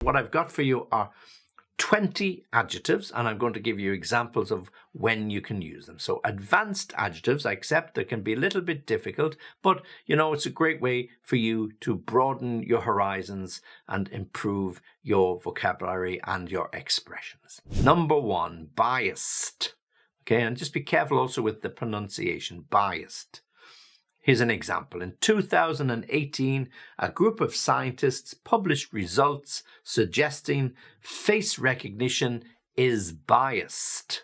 What I've got for you are 20 adjectives, and I'm going to give you examples of when you can use them. So advanced adjectives, I accept they can be a little bit difficult, but it's a great way for you to broaden your horizons and improve your vocabulary and your expressions. Number 1, biased. Okay, and just be careful also with the pronunciation, biased. Here's an example. In 2018, a group of scientists published results suggesting face recognition is biased,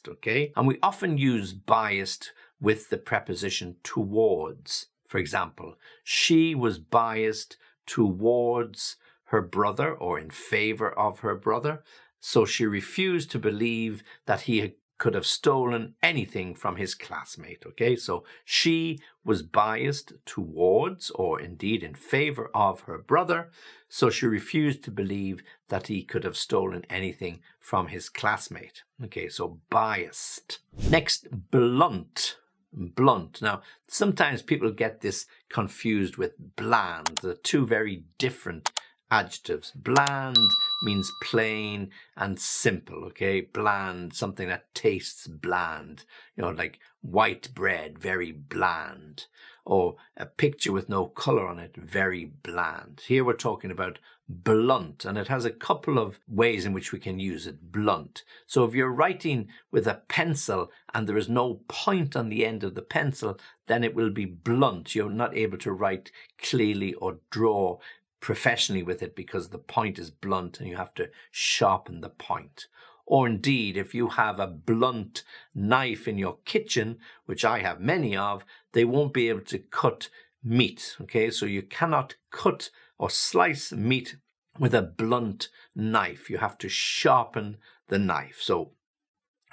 okay? And we often use biased with the preposition towards. For example, she was biased towards her brother or in favor of her brother, so she refused to believe that he could have stolen anything from his classmate, okay? So she was biased towards, or indeed in favor of, her brother, so she refused to believe that he could have stolen anything from his classmate. Okay, so biased. Next, blunt. Blunt. Now, sometimes people get this confused with bland. They're two very different adjectives. Bland means plain and simple, okay? Bland, something that tastes bland, like white bread, very bland, or a picture with no color on it, very bland. Here we're talking about blunt, and it has a couple of ways in which we can use it, blunt. So if you're writing with a pencil and there is no point on the end of the pencil, then it will be blunt. You're not able to write clearly or draw professionally with it because the point is blunt and you have to sharpen the point. Or indeed, if you have a blunt knife in your kitchen, which I have many of, they won't be able to cut meat, okay? So you cannot cut or slice meat with a blunt knife. You have to sharpen the knife. So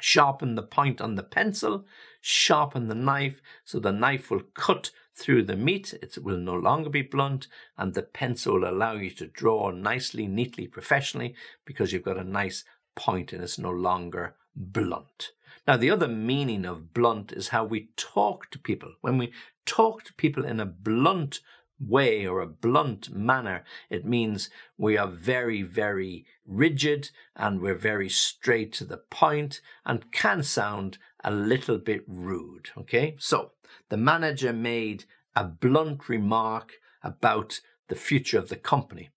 sharpen the point on the pencil, sharpen the knife, so the knife will cut through the meat. It will no longer be blunt, and the pencil will allow you to draw nicely, neatly, professionally, because you've got a nice point and it's no longer blunt. Now, the other meaning of blunt is how we talk to people. When we talk to people in a blunt way or a blunt manner, it means we are very, very rigid and we're very straight to the point and can sound a little bit rude, okay? So the manager made a blunt remark about the future of the company.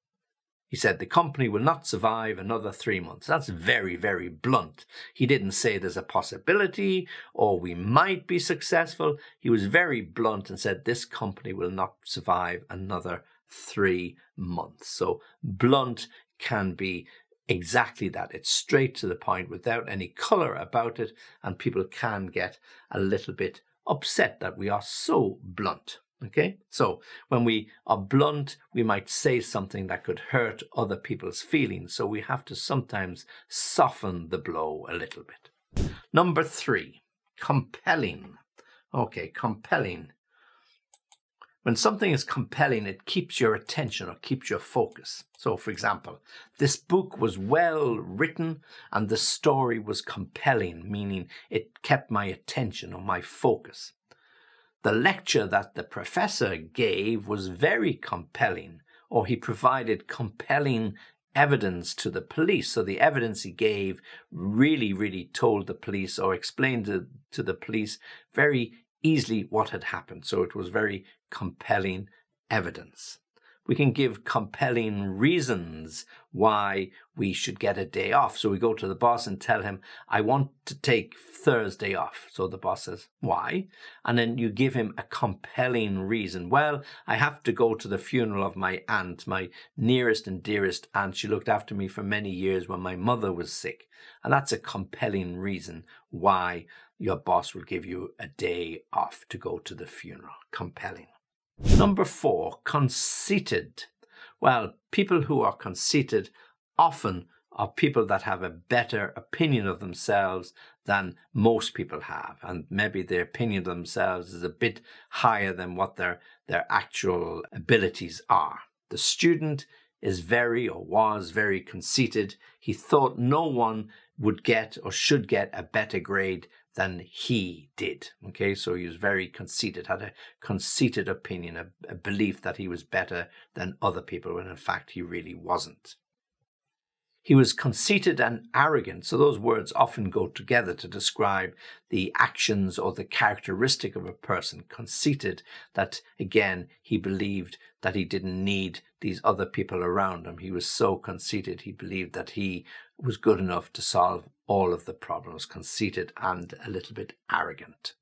He said the company will not survive another 3 months. That's very, very blunt. He didn't say there's a possibility or we might be successful. He was very blunt and said this company will not survive another 3 months. So blunt can be exactly that. It's straight to the point without any color about it, and people can get a little bit upset that we are so blunt. Okay, so when we are blunt, we might say something that could hurt other people's feelings. So we have to sometimes soften the blow a little bit. Number 3, compelling. Okay, compelling. When something is compelling, it keeps your attention or keeps your focus. So, for example, this book was well written and the story was compelling, meaning it kept my attention or my focus. The lecture that the professor gave was very compelling, or he provided compelling evidence to the police. So the evidence he gave really told the police or explained to the police very easily what had happened. So it was very compelling evidence. We can give compelling reasons why we should get a day off. So we go to the boss and tell him, I want to take Thursday off. So the boss says, why? And then you give him a compelling reason. Well, I have to go to the funeral of my aunt, my nearest and dearest aunt. She looked after me for many years when my mother was sick. And that's a compelling reason why your boss will give you a day off to go to the funeral. Compelling. Number 4, conceited. Well, people who are conceited often are people that have a better opinion of themselves than most people have. And maybe their opinion of themselves is a bit higher than what their actual abilities are. The student is was very conceited. He thought no one would get or should get a better grade than he did. Okay, so he was very conceited, had a conceited opinion, a belief that he was better than other people, when in fact he really wasn't. He was conceited and arrogant. So those words often go together to describe the actions or the characteristic of a person. Conceited, that again, he believed that he didn't need these other people around him. He was so conceited, he believed that he was good enough to solve all of the problems. Conceited and a little bit arrogant.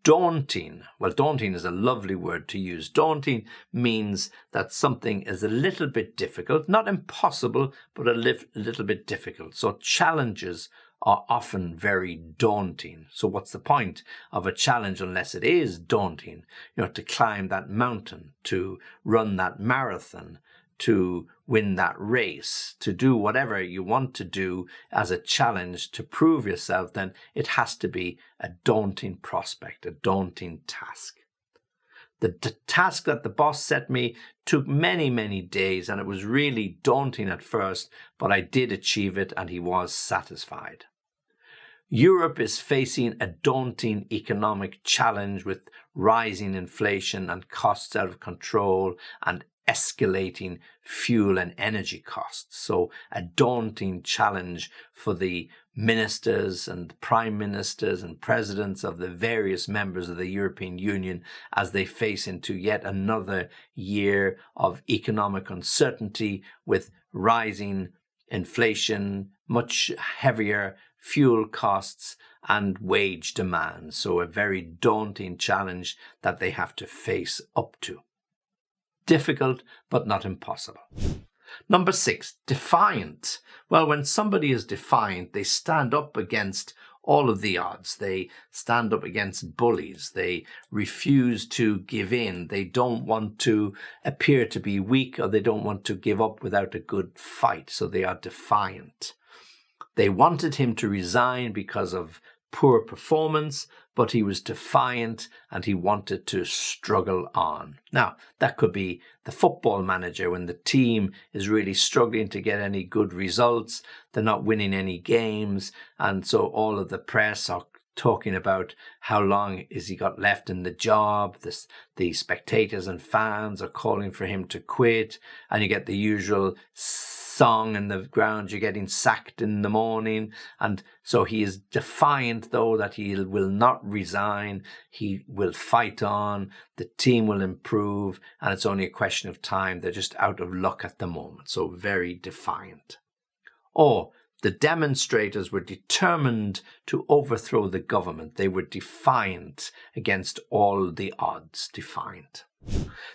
Daunting. Well, daunting is a lovely word to use. Daunting means that something is a little bit difficult, not impossible, but a little bit difficult. So challenges are often very daunting. So what's the point of a challenge unless it is daunting? To climb that mountain, to run that marathon, to win that race, to do whatever you want to do as a challenge to prove yourself, then it has to be a daunting prospect, a daunting task. The task that the boss set me took many, many days, and it was really daunting at first, but I did achieve it and he was satisfied. Europe is facing a daunting economic challenge with rising inflation and costs out of control and escalating fuel and energy costs. So a daunting challenge for the ministers and prime ministers and presidents of the various members of the European Union as they face into yet another year of economic uncertainty with rising inflation, much heavier fuel costs and wage demands. So a very daunting challenge that they have to face up to. Difficult, but not impossible. Number 6, defiant. Well, when somebody is defiant, they stand up against all of the odds. They stand up against bullies. They refuse to give in. They don't want to appear to be weak, or they don't want to give up without a good fight. So they are defiant. They wanted him to resign because of poor performance, but he was defiant and he wanted to struggle on. Now, that could be the football manager when the team is really struggling to get any good results. They're not winning any games, and so all of the press are talking about how long is he got left in the job. The spectators and fans are calling for him to quit, and you get the usual song in the ground, you're getting sacked in the morning. And so he is defiant, though, that he will not resign. He will fight on. The team will improve, and it's only a question of time. They're just out of luck at the moment. So very defiant. Or the demonstrators were determined to overthrow the government. They were defiant against all the odds. Defiant.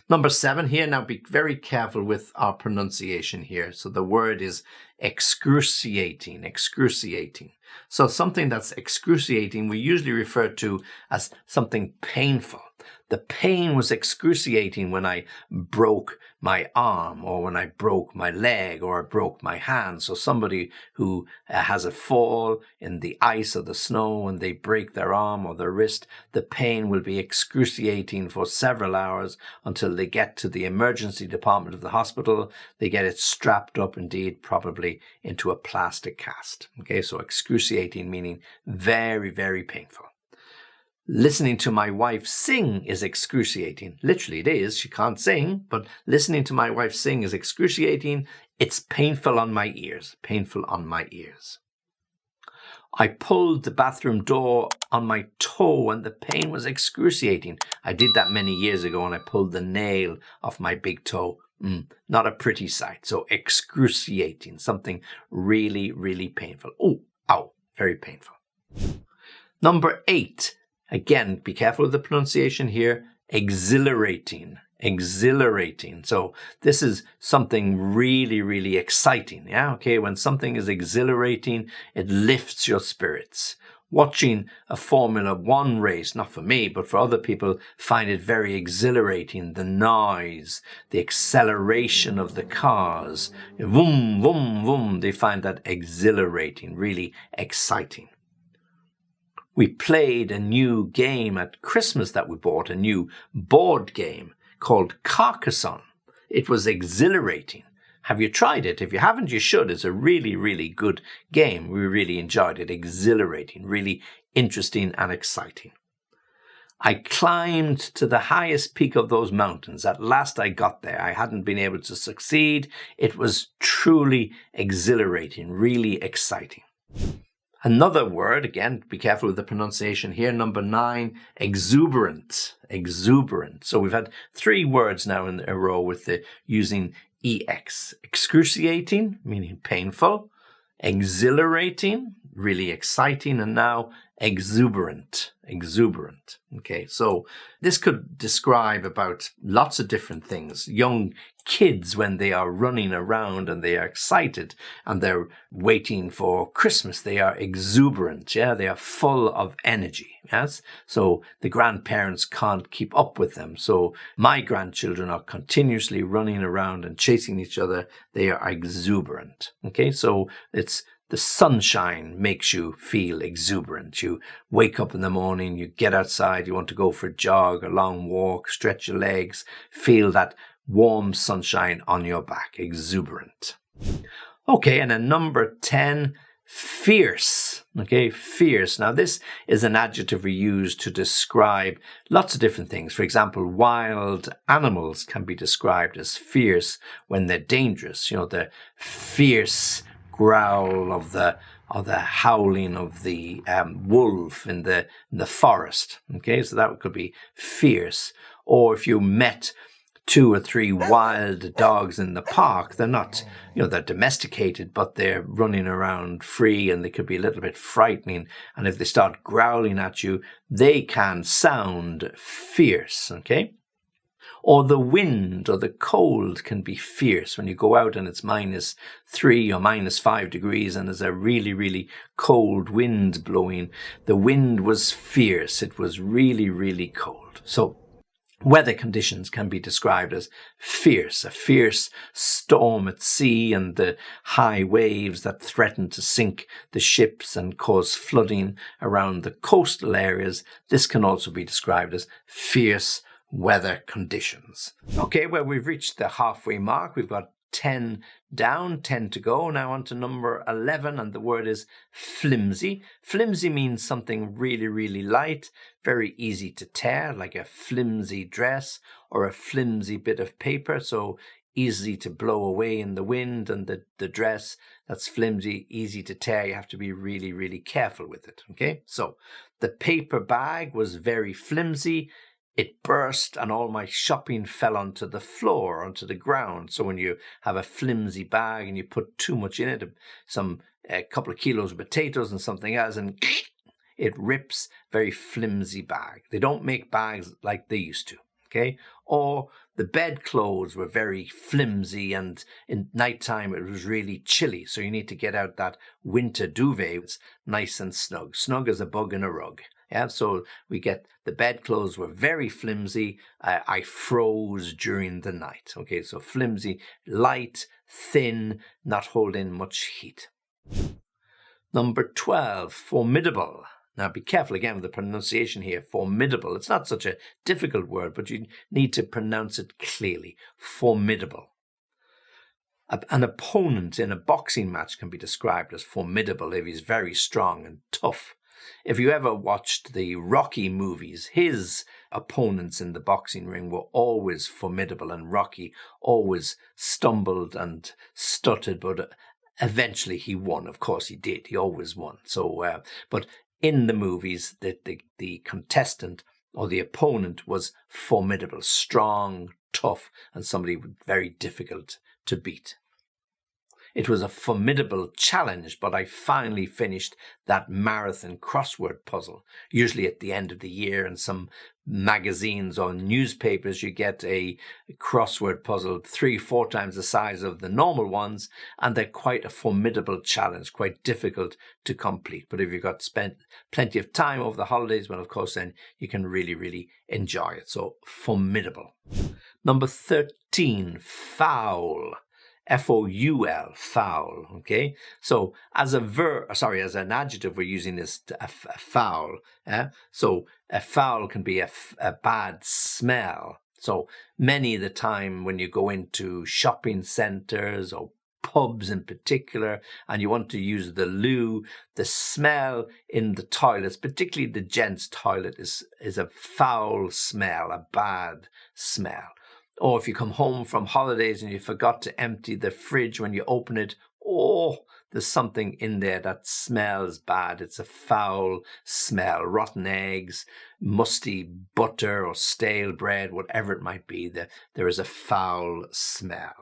Number 7 here. Now be very careful with our pronunciation here. So the word is excruciating. Excruciating. So something that's excruciating we usually refer to as something painful. The pain was excruciating when I broke my arm, or when I broke my leg, or I broke my hand. So somebody who has a fall in the ice or the snow and they break their arm or their wrist, the pain will be excruciating for several hours until they get to the emergency department of the hospital. They get it strapped up, indeed, probably into a plastic cast. Okay, so excruciating meaning very, very painful. Listening to my wife sing is excruciating. Literally it is. She can't sing, but listening to my wife sing is excruciating. It's painful on my ears. Painful on my ears. I pulled the bathroom door on my toe and the pain was excruciating. I did that many years ago and I pulled the nail off my big toe. Not a pretty sight. So excruciating. Something really, really painful. Oh, ow. Very painful. Number 8. Again, be careful with the pronunciation here. Exhilarating. Exhilarating. So this is something really, really exciting. Yeah, okay. When something is exhilarating, it lifts your spirits. Watching a Formula 1 race, not for me, but for other people, find it very exhilarating. The noise, the acceleration of the cars, vroom, vroom, vroom. They find that exhilarating, really exciting. We played a new game at Christmas that we bought, a new board game called Carcassonne. It was exhilarating. Have you tried it? If you haven't, you should. It's a really, really good game. We really enjoyed it. Exhilarating, really interesting and exciting. I climbed to the highest peak of those mountains. At last I got there. I hadn't been able to succeed. It was truly exhilarating, really exciting. Another word, again, be careful with the pronunciation here, number 9, exuberant. Exuberant. So we've had 3 words now in a row with the using EX. Excruciating, meaning painful. Exhilarating, really exciting. And now exuberant. Exuberant. Okay, so this could describe about lots of different things. Young kids, when they are running around and they are excited and they're waiting for Christmas, they are exuberant. Yeah, they are full of energy. Yes, so the grandparents can't keep up with them. So my grandchildren are continuously running around and chasing each other. They are exuberant. Okay, so it's the sunshine makes you feel exuberant. You wake up in the morning, you get outside, you want to go for a jog, a long walk, stretch your legs, feel that warm sunshine on your back. Exuberant. Okay, and then number 10, fierce. Okay, fierce. Now this is an adjective we use to describe lots of different things. For example, wild animals can be described as fierce when they're dangerous. You know, the fierce growl of the howling of the wolf in the forest. Okay, so that could be fierce. Or if you met 2 or 3 wild dogs in the park, they're not, they're domesticated, but they're running around free and they could be a little bit frightening. And if they start growling at you, they can sound fierce. Okay. Or the wind or the cold can be fierce when you go out and it's -3 or -5 degrees and there's a really, really cold wind blowing. The wind was fierce. It was really, really cold. So weather conditions can be described as fierce, a fierce storm at sea and the high waves that threaten to sink the ships and cause flooding around the coastal areas. This can also be described as fierce weather conditions. Okay, well, we've reached the halfway mark. We've got 10 down, 10 to go. Now on to number 11, and the word is flimsy. Flimsy means something really, really light, very easy to tear, like a flimsy dress or a flimsy bit of paper, so easy to blow away in the wind, and the dress that's flimsy, easy to tear. You have to be really, really careful with it. Okay, so the paper bag was very flimsy. It burst and all my shopping fell onto the floor, onto the ground. So when you have a flimsy bag and you put too much in it, a couple of kilos of potatoes and something else, and it rips. Very flimsy bag. They don't make bags like they used to. Okay. Or the bedclothes were very flimsy and in nighttime it was really chilly. So you need to get out that winter duvet. It's nice and snug. Snug as a bug in a rug. Yeah, so we get the bedclothes were very flimsy. I froze during the night. Okay, so flimsy, light, thin, not holding much heat. Number 12, formidable. Now be careful again with the pronunciation here. Formidable. It's not such a difficult word, but you need to pronounce it clearly. Formidable. An opponent in a boxing match can be described as formidable if he's very strong and tough. If you ever watched the Rocky movies, his opponents in the boxing ring were always formidable, and Rocky always stumbled and stuttered, but eventually he won. Of course he did. He always won. So, but in the movies, the contestant or the opponent was formidable, strong, tough, and somebody very difficult to beat. It was a formidable challenge, but I finally finished that marathon crossword puzzle. Usually at the end of the year in some magazines or newspapers, you get a crossword puzzle 3-4 times the size of the normal ones, and they're quite a formidable challenge, quite difficult to complete. But if you've got spent plenty of time over the holidays, well, of course, then you can really, really enjoy it. So formidable. Number 13, foul. Foul, foul. Okay, so as an adjective, we're using this foul. So a foul can be a bad smell. So many of the time when you go into shopping centers or pubs in particular, and you want to use the loo, the smell in the toilets, particularly the gents' toilet, is a foul smell, a bad smell. Or if you come home from holidays and you forgot to empty the fridge, when you open it, there's something in there that smells bad. It's a foul smell. Rotten eggs, musty butter or stale bread, whatever it might be, there is a foul smell.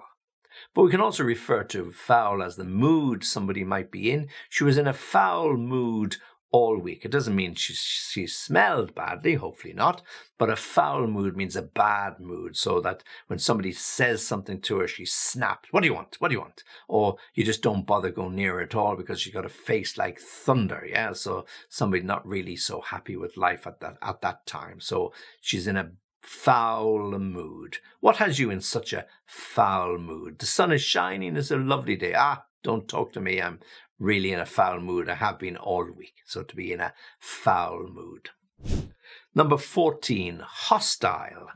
But we can also refer to foul as the mood somebody might be in. She was in a foul mood all week. It doesn't mean she smelled badly, hopefully not, but a foul mood means a bad mood, so that when somebody says something to her, she snaps. What do you want? What do you want? Or you just don't bother going near her at all because she got a face like thunder. Yeah, so somebody not really so happy with life at that time. So she's in a foul mood. What has you in such a foul mood? The sun is shining. It's a lovely day. Don't talk to me. I'm really in a foul mood. I have been all week. So to be in a foul mood. Number 14, hostile.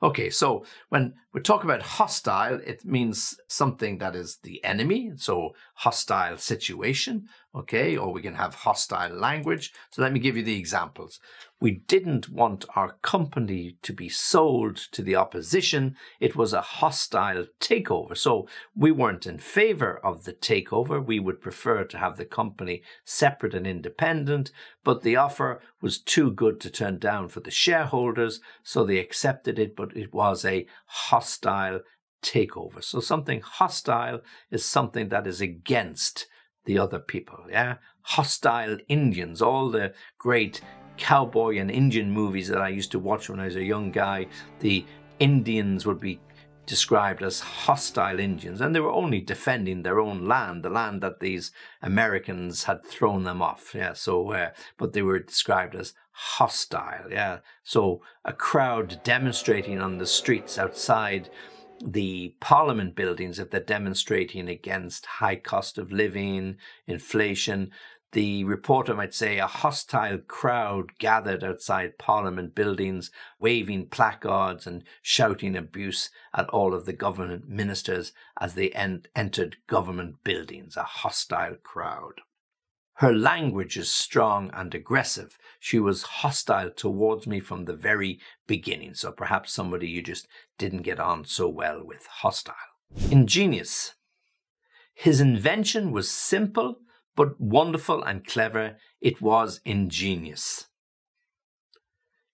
Okay, so when we talk about hostile, it means something that is the enemy. So hostile situation, okay, or we can have hostile language. So let me give you the examples. We didn't want our company to be sold to the opposition. It was a hostile takeover. So we weren't in favor of the takeover. We would prefer to have the company separate and independent, but the offer was too good to turn down for the shareholders, so they accepted it, but it was a hostile takeover. So something hostile is something that is against the other people. Yeah, hostile Indians, all the great cowboy and Indian movies that I used to watch when I was a young guy, the Indians would be described as hostile Indians, and they were only defending their own land, the land that these Americans had thrown them off. Yeah, so but they were described as hostile. Yeah, so a crowd demonstrating on the streets outside the Parliament buildings, if they're demonstrating against high cost of living, inflation, the reporter might say a hostile crowd gathered outside Parliament buildings, waving placards and shouting abuse at all of the government ministers as they entered government buildings. A hostile crowd. Her language is strong and aggressive. She was hostile towards me from the very beginning. So perhaps somebody you just didn't get on so well with. Hostile. Ingenious. His invention was simple, but wonderful and clever. It was ingenious.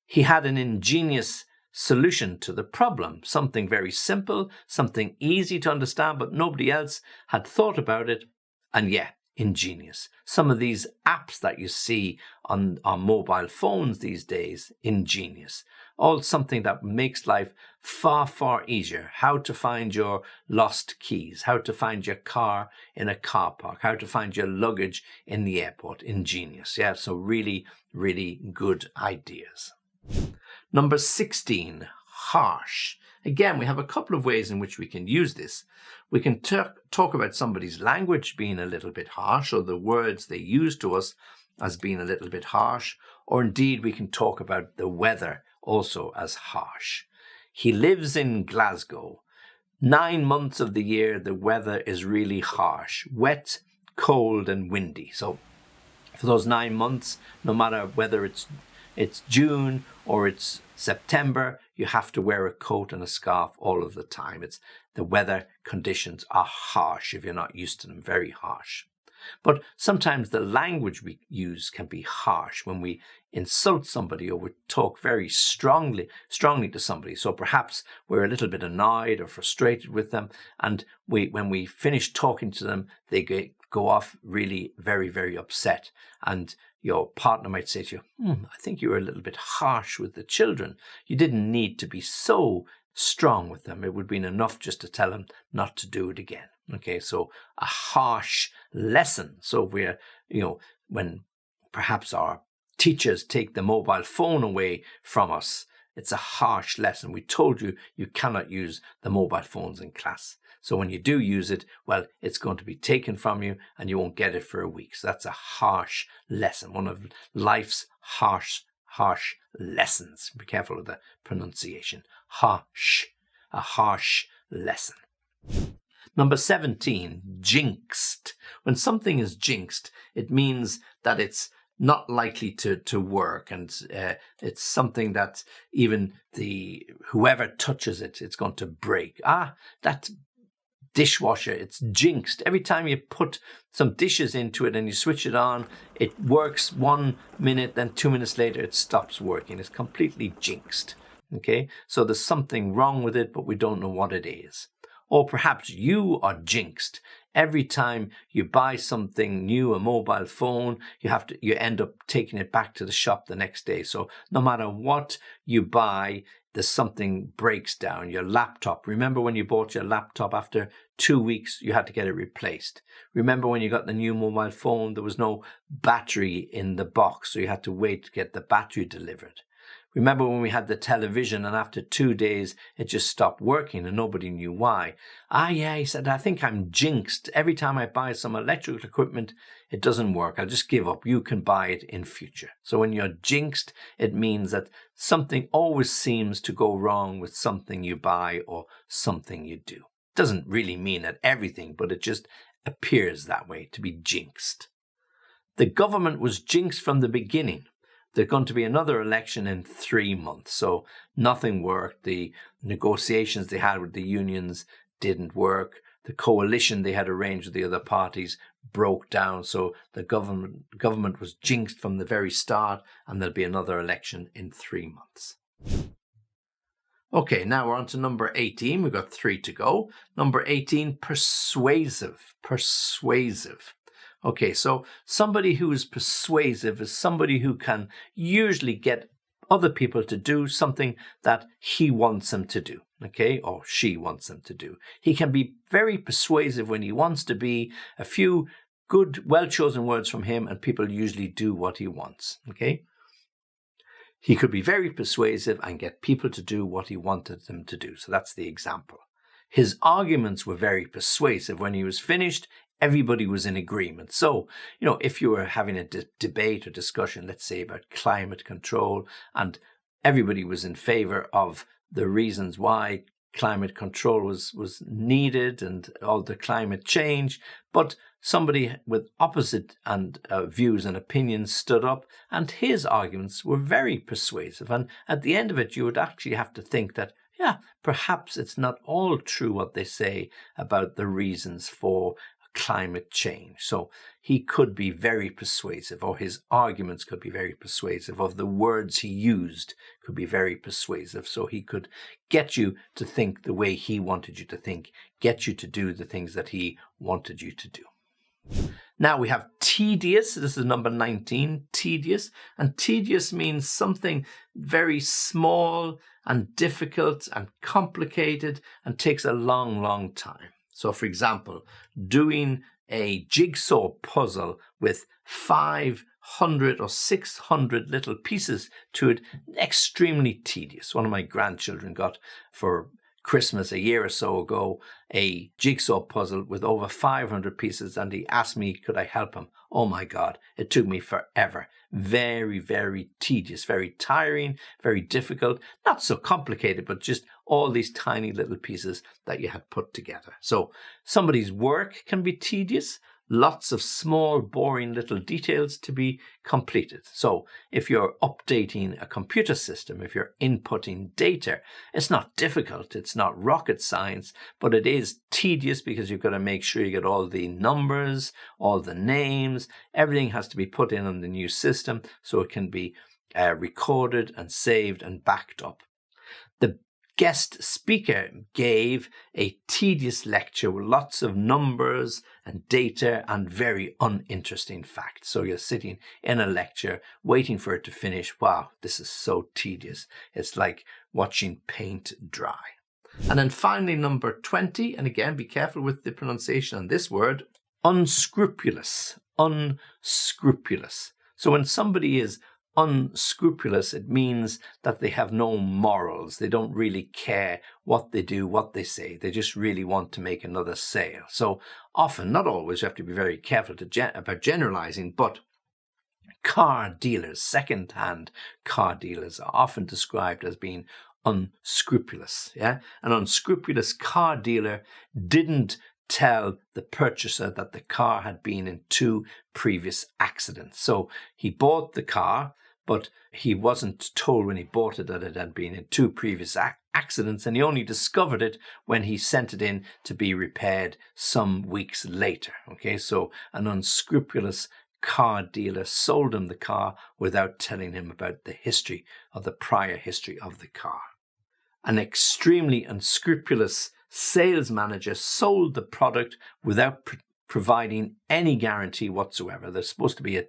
He had an ingenious solution to the problem. Something very simple, something easy to understand, but nobody else had thought about it. And ingenious. Some of these apps that you see on mobile phones these days, ingenious. All something that makes life far, far easier. How to find your lost keys, how to find your car in a car park, how to find your luggage in the airport. Ingenious. Yeah, so really, really good ideas. Number 16, harsh. Again, we have a couple of ways in which we can use this. We can talk about somebody's language being a little bit harsh, or the words they use to us as being a little bit harsh, or indeed we can talk about the weather also as harsh. He lives in Glasgow. 9 months of the year, the weather is really harsh, wet, cold and windy. So for those 9 months, no matter whether it's June or it's September, you have to wear a coat and a scarf all of the time. The weather conditions are harsh if you're not used to them, very harsh. But sometimes the language we use can be harsh when we insult somebody or we talk very strongly to somebody. So perhaps we're a little bit annoyed or frustrated with them, and when we finish talking to them, they go off really very, very upset. And your partner might say to you, I think you were a little bit harsh with the children. You didn't need to be so strong with them. It would have been enough just to tell them not to do it again. Okay, so a harsh lesson. So we're, when perhaps our teachers take the mobile phone away from us, it's a harsh lesson. We told you you cannot use the mobile phones in class. So when you do use it, well, it's going to be taken from you and you won't get it for a week. So that's a harsh lesson, one of life's harsh lessons. Be careful of the pronunciation. Harsh, a harsh lesson. Number 17, jinxed. When something is jinxed, it means that it's not likely to work, and it's something that even whoever touches it, it's going to break. That dishwasher, it's jinxed. Every time you put some dishes into it and you switch it on, it works 1 minute, then 2 minutes later it stops working. It's completely jinxed. Okay, so there's something wrong with it, but we don't know what it is. Or perhaps you are jinxed. Every time you buy something new, a mobile phone, you end up taking it back to the shop the next day. So no matter what you buy, there's something breaks down. Your laptop. Remember when you bought your laptop, after 2 weeks, you had to get it replaced. Remember when you got the new mobile phone, there was no battery in the box, so you had to wait to get the battery delivered. Remember when we had the television and after 2 days, it just stopped working and nobody knew why. Yeah, he said, I think I'm jinxed. Every time I buy some electrical equipment, it doesn't work. I'll just give up. You can buy it in future. So when you're jinxed, it means that something always seems to go wrong with something you buy or something you do. It doesn't really mean that everything, but it just appears that way, to be jinxed. The government was jinxed from the beginning. There's going to be another election in 3 months, so nothing worked. The negotiations they had with the unions didn't work. The coalition they had arranged with the other parties broke down, so the government was jinxed from the very start, and there'll be another election in 3 months. Okay, now we're on to number 18. We've got 3 to go. Number 18, persuasive. Persuasive. Okay, so somebody who is persuasive is somebody who can usually get other people to do something that he wants them to do, okay, or she wants them to do. He can be very persuasive when he wants to be. A few good, well-chosen words from him, and people usually do what he wants, okay? He could be very persuasive and get people to do what he wanted them to do. So that's the example. His arguments were very persuasive. When he was finished, everybody was in agreement. So, if you were having a debate or discussion, let's say about climate control, and everybody was in favor of the reasons why climate control was needed and all the climate change, but somebody with opposite views and opinions stood up, and his arguments were very persuasive. And at the end of it, you would actually have to think that, yeah, perhaps it's not all true what they say about the reasons for climate change. So he could be very persuasive, or his arguments could be very persuasive, or the words he used could be very persuasive. So he could get you to think the way he wanted you to think, get you to do the things that he wanted you to do. Now we have tedious. This is number 19, tedious. And tedious means something very small and difficult and complicated and takes a long, long time. So, for example, doing a jigsaw puzzle with 500 or 600 little pieces to it, extremely tedious. One of my grandchildren got for Christmas a year or so ago a jigsaw puzzle with over 500 pieces, and he asked me, could I help him? Oh my God, it took me forever. Very, very tedious, very tiring, very difficult, not so complicated, but just all these tiny little pieces that you had put together. So somebody's work can be tedious. Lots of small, boring little details to be completed. So if you're updating a computer system, if you're inputting data, it's not difficult, it's not rocket science, but it is tedious because you've got to make sure you get all the numbers, all the names, everything has to be put in on the new system so it can be recorded and saved and backed up. The guest speaker gave a tedious lecture with lots of numbers and data and very uninteresting facts. So you're sitting in a lecture waiting for it to finish. Wow, this is so tedious. It's like watching paint dry. And then finally, number 20, and again, be careful with the pronunciation on this word, unscrupulous. Unscrupulous. So when somebody is unscrupulous, it means that they have no morals. They don't really care what they do, what they say. They just really want to make another sale. So often, not always, you have to be very careful about generalizing, but car dealers, second-hand car dealers, are often described as being unscrupulous. Yeah, an unscrupulous car dealer didn't tell the purchaser that the car had been in 2 previous accidents. So he bought the car, but he wasn't told when he bought it that it had been in 2 previous accidents, and he only discovered it when he sent it in to be repaired some weeks later. Okay, so an unscrupulous car dealer sold him the car without telling him about the prior history of the car. An extremely unscrupulous sales manager sold the product without providing any guarantee whatsoever. There's supposed to be a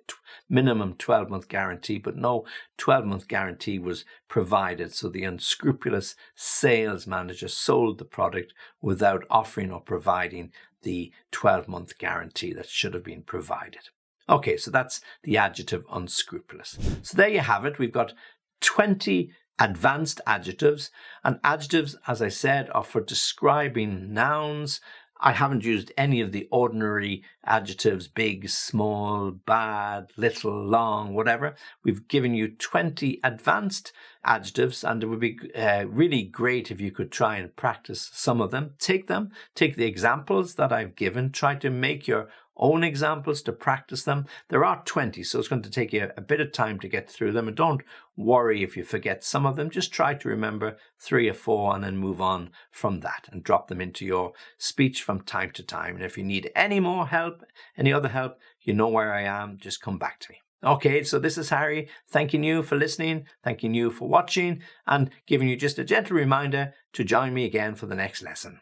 minimum 12-month guarantee, but no 12-month guarantee was provided. So the unscrupulous sales manager sold the product without offering or providing the 12-month guarantee that should have been provided. Okay, so that's the adjective unscrupulous. So there you have it. We've got 20 advanced adjectives, and adjectives, as I said, are for describing nouns. I haven't used any of the ordinary adjectives, big, small, bad, little, long, whatever. We've given you 20 advanced adjectives, and it would be really great if you could try and practice some of them. Take the examples that I've given, try to make your own examples to practice them. There are 20, so it's going to take you a bit of time to get through them. And don't worry if you forget some of them. Just try to remember 3 or 4 and then move on from that and drop them into your speech from time to time. And if you need any more help, any other help, you know where I am. Just come back to me. Okay, so this is Harry, thanking you for listening, thanking you for watching, and giving you just a gentle reminder to join me again for the next lesson.